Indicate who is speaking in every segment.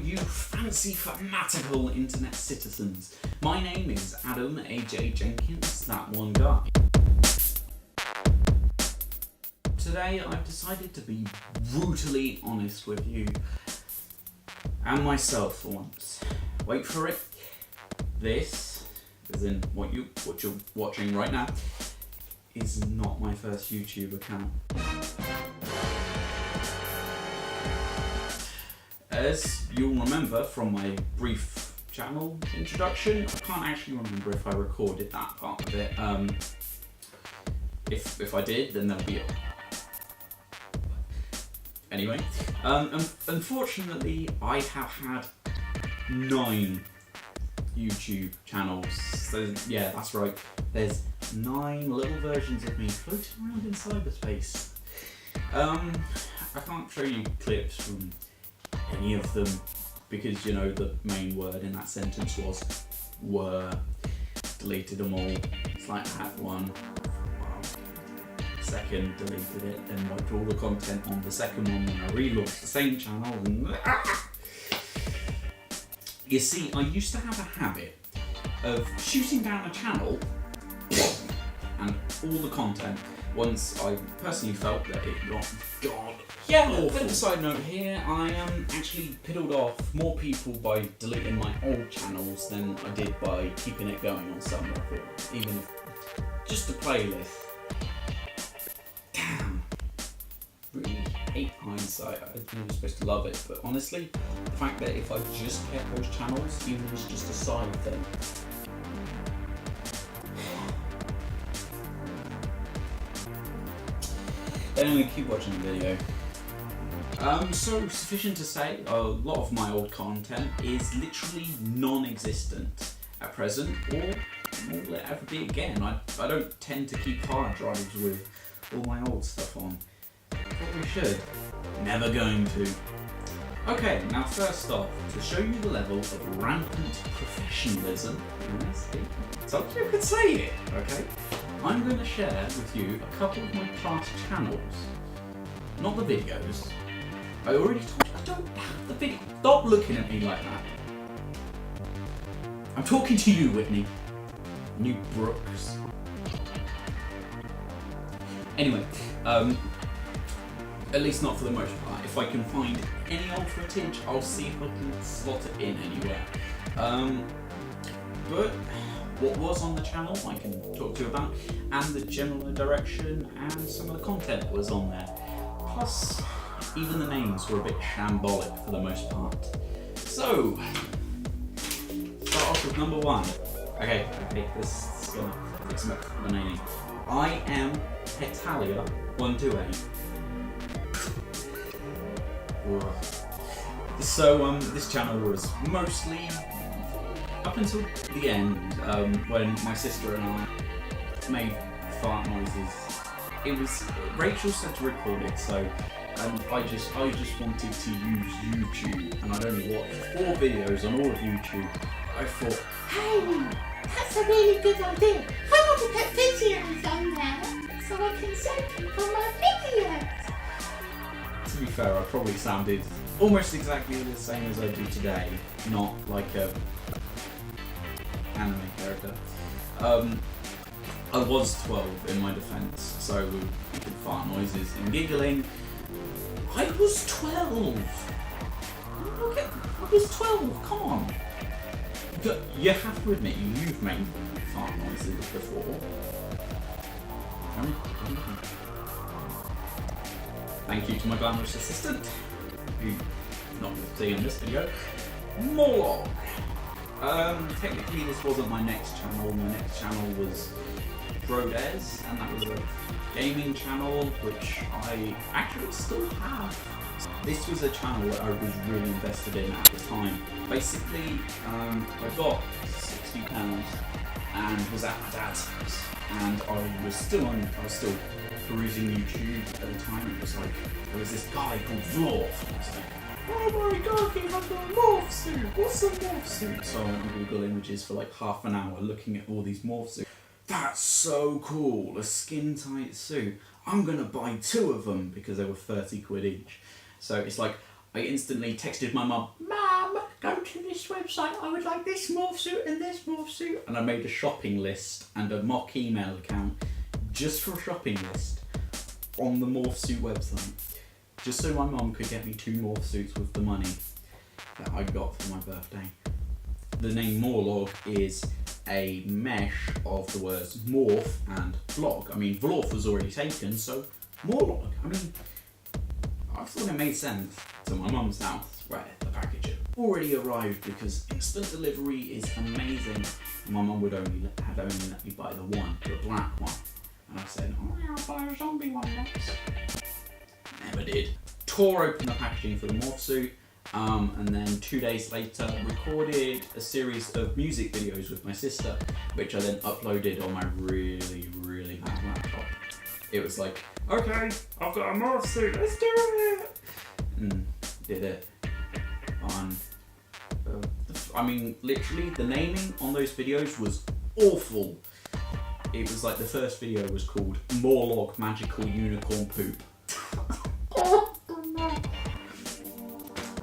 Speaker 1: you fancy fanatical internet citizens. My name is Adam AJ Jenkins, that one guy. Today I've decided to be brutally honest with you and myself for once. Wait for it. This, as in what you're watching right now, is not my first YouTube account. As you'll remember from my brief channel introduction, I can't actually remember if I recorded that part of it. If I did, then there'll be it. Anyway, unfortunately, I have had 9 YouTube channels. So yeah, that's right. There's 9 little versions of me floating around in cyberspace. I can't show you clips from any of them because, you know, the main word in that sentence was were. Deleted them all. It's like I had one. Second, deleted it, then wiped all the content on the second one when I relaunched the same channel. And you see, I used to have a habit of shooting down a channel and all the content once I personally felt that it got god. Yeah, a bit of a side note here, I actually piddled off more people by deleting my old channels than I did by keeping it going on some record. Even if just a playlist. Damn. Really hate hindsight. I think you're supposed to love it, but honestly, the fact that if I just kept those channels, even if it was just a side thing. Anyway, keep watching the video. So sufficient to say, a lot of my old content is literally non-existent at present, or will it ever be again. I don't tend to keep hard drives with all my old stuff on. Probably should. Never going to. Okay, now first off, to show you the level of rampant professionalism, so you could say it, okay? I'm going to share with you a couple of my past channels. Not the videos. I already told you I don't have the video. Stop looking at me like that. I'm talking to you, Whitney. You Brooks. Anyway, at least not for the most part. If I can find any old footage, I'll see if I can slot it in anywhere. But what was on the channel I can talk to you about, and the general direction and some of the content that was on there. Plus, even the names were a bit shambolic for the most part. So, start off with number 1. Okay, this is gonna fix me up the naming. I am Hetalia128. So, this channel was mostly up until the end, when my sister and I made fart noises. It was Rachel said to record it, so I just wanted to use YouTube, and I'd only watched 4 videos on all of YouTube. I thought,
Speaker 2: hey, that's a really good idea. I want to put videos on there so I can show people my videos.
Speaker 1: To be fair, I probably sounded almost exactly the same as I do today, not like a anime character. I was 12 in my defence, so we could fart noises and giggling. I was 12! Okay, I was 12, come on! But you have to admit, you've made fart noises before. Thank you to my glamorous assistant, who not seeing in this video. Morlog! Technically this wasn't my next channel. My next channel was Brodes, and that was a gaming channel which I actually still have. This was a channel that I was really invested in at the time. Basically, I got £60 and was at my dad's house, and I was still perusing YouTube at the time. It was like, there was this guy called Vlorf, and I was like, oh my god, he has a morph suit! What's a morph suit? So I went to Google Images for like half an hour looking at all these morph suits. That's so cool, a skin tight suit. I'm gonna buy 2 of them because they were 30 quid each. So it's like, I instantly texted my mum, Mum, go to this website, I would like this morph suit and this morph suit. And I made a shopping list and a mock email account just for a shopping list on the morph suit website. Just so my mum could get me 2 morph suits with the money that I got for my birthday. The name Morlog is a mesh of the words morph and vlog. I mean, vlog was already taken, so Morlog. I mean, I thought it made sense. To my mum's house, where the package had already arrived because instant delivery is amazing. My mum had only let me buy the black one. And I said, oh yeah, I'll buy a zombie one next. Never did. Tore open the packaging for the morph suit. And then 2 days later recorded a series of music videos with my sister, which I then uploaded on my really, really bad laptop. It was like, okay, I've got a morph suit, let's do it! And did it on... I mean, literally, the naming on those videos was awful. It was like the first video was called Morlog Magical Unicorn Poop.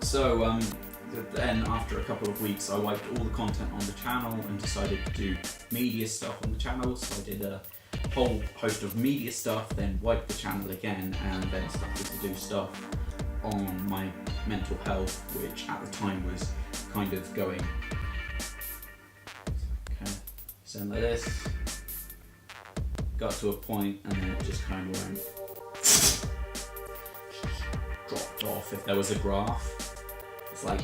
Speaker 1: So then after a couple of weeks I wiped all the content on the channel and decided to do media stuff on the channel. So I did a whole host of media stuff, then wiped the channel again, and then started to do stuff on my mental health, which at the time was kind of going sound like this. Got to a point and then it just kind of went dropped off. If there was a graph, it's like,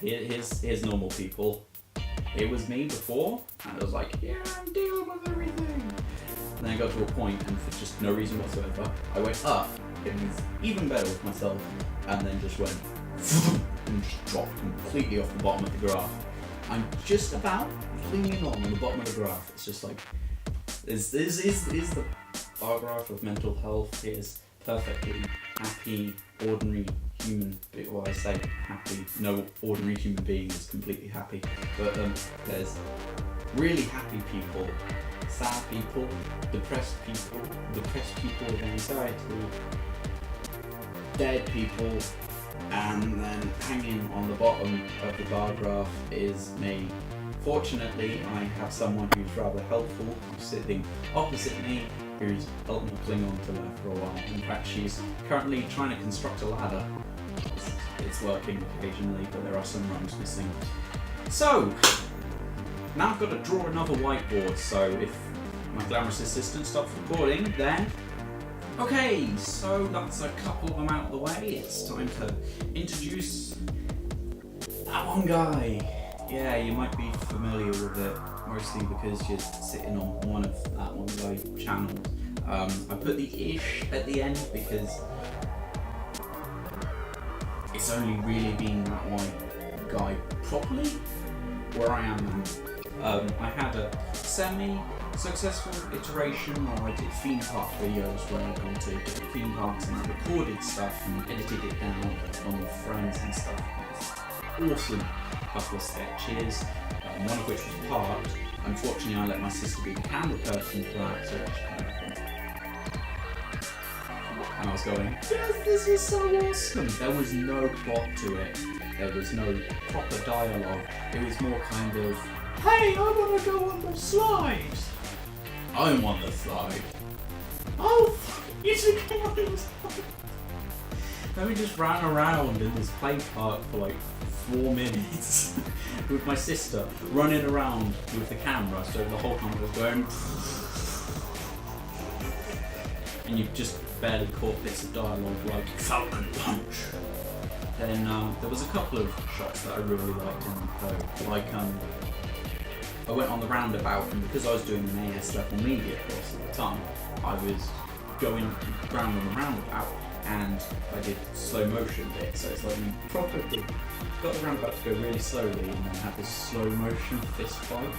Speaker 1: here's normal people. It was me before, and I was like, yeah, I'm dealing with everything. And then I got to a point, and for just no reason whatsoever, I went up, getting even better with myself, and then just went, and just dropped completely off the bottom of the graph. I'm just about clinging on the bottom of the graph. It's just like, is the bar graph of mental health. Here's perfectly happy, ordinary human, well I say happy, no ordinary human being is completely happy, but there's really happy people, sad people, depressed people with anxiety, dead people, and then hanging on the bottom of the bar graph is me. Fortunately, I have someone who's rather helpful, who's sitting opposite me, who's helped me cling on to her for a while. In fact, she's currently trying to construct a ladder. It's working occasionally, but there are some rungs missing. So, now I've got to draw another whiteboard, so if my glamorous assistant stops recording, then... Okay, so that's a couple of them out of the way. It's time to introduce that one guy. Yeah, you might be familiar with it, mostly because you're sitting on one of that one guy channels. I put the ish at the end because it's only really been that one guy properly where I am now. I had a semi-successful iteration where I did theme park videos where I went to different theme parks and I recorded stuff and edited it down along with friends and stuff. It was awesome. Couple of sketches, one of which was parked. Unfortunately, I let my sister be the camera person for that, so it just kind of went. And I was going, yes, this is so awesome! There was no plot to it. There was no proper dialogue. It was more kind of, hey, I want to go on the slides! I'm on the slide. Oh, you should come on the slide! Then we just ran around in this play park for like 4 minutes with my sister running around with the camera, so the whole time was going and you just barely caught bits of dialogue like Falcon Punch. Then there was a couple of shots that I really liked in the like I went on the roundabout, and because I was doing an AS level media course at the time, I was going round on the roundabout and I did slow motion bit, so it's like we properly got the roundabout to go really slowly and then had this slow motion fist fight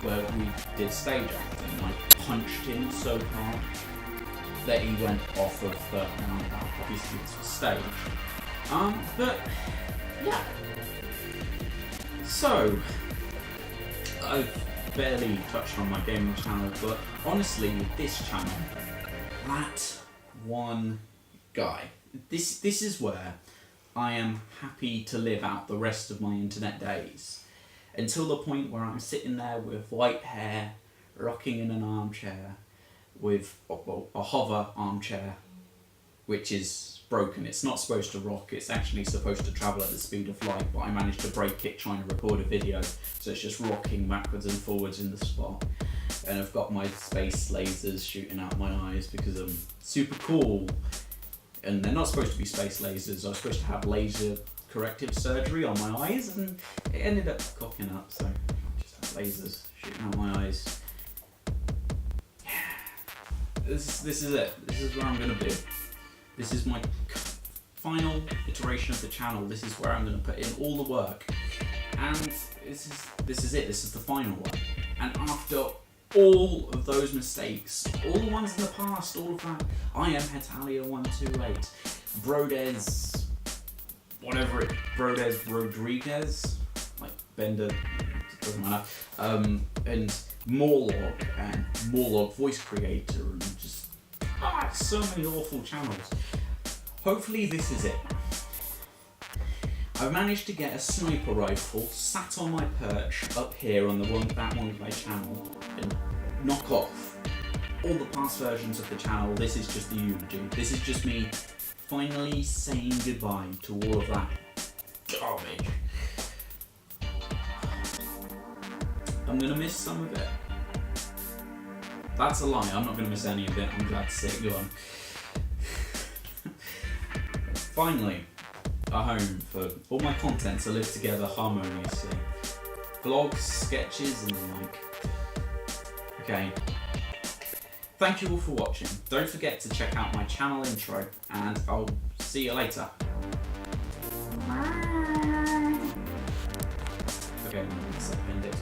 Speaker 1: where we did stage acting. I punched him so hard that he went off of the roundabout. Obviously this was stage. But yeah. So I've barely touched on my gaming channel, but honestly with this channel, that one guy, this is where I am happy to live out the rest of my internet days. Until the point where I'm sitting there with white hair, rocking in an armchair, with a hover armchair, which is broken. It's not supposed to rock, it's actually supposed to travel at the speed of light, but I managed to break it trying to record a video, so it's just rocking backwards and forwards in the spot. And I've got my space lasers shooting out my eyes because I'm super cool. And they're not supposed to be space lasers. I was supposed to have laser corrective surgery on my eyes, and it ended up cocking up, so I just have lasers shooting out my eyes. Yeah. This is it. This is where I'm going to be. This is my final iteration of the channel. This is where I'm going to put in all the work. And this is it. This is the final one. And after all of those mistakes, all the ones in the past, all of that, I am Hetalia128, Brodez, whatever it, Brodez Rodriguez, like Bender, it doesn't matter, and Morlog voice creator, and just so many awful channels. Hopefully this is it. I've managed to get a sniper rifle sat on my perch up here on that one guy channel and knock off all the past versions of the channel. This is just the eulogy. This is just me finally saying goodbye to all of that garbage. I'm gonna miss some of it. That's a lie, I'm not gonna miss any of it. I'm glad to see it gone. Finally, a home for all my content to live together harmoniously. Vlogs, sketches, and the like. Okay. Thank you all for watching. Don't forget to check out my channel intro, and I'll see you later. Okay, let's end it.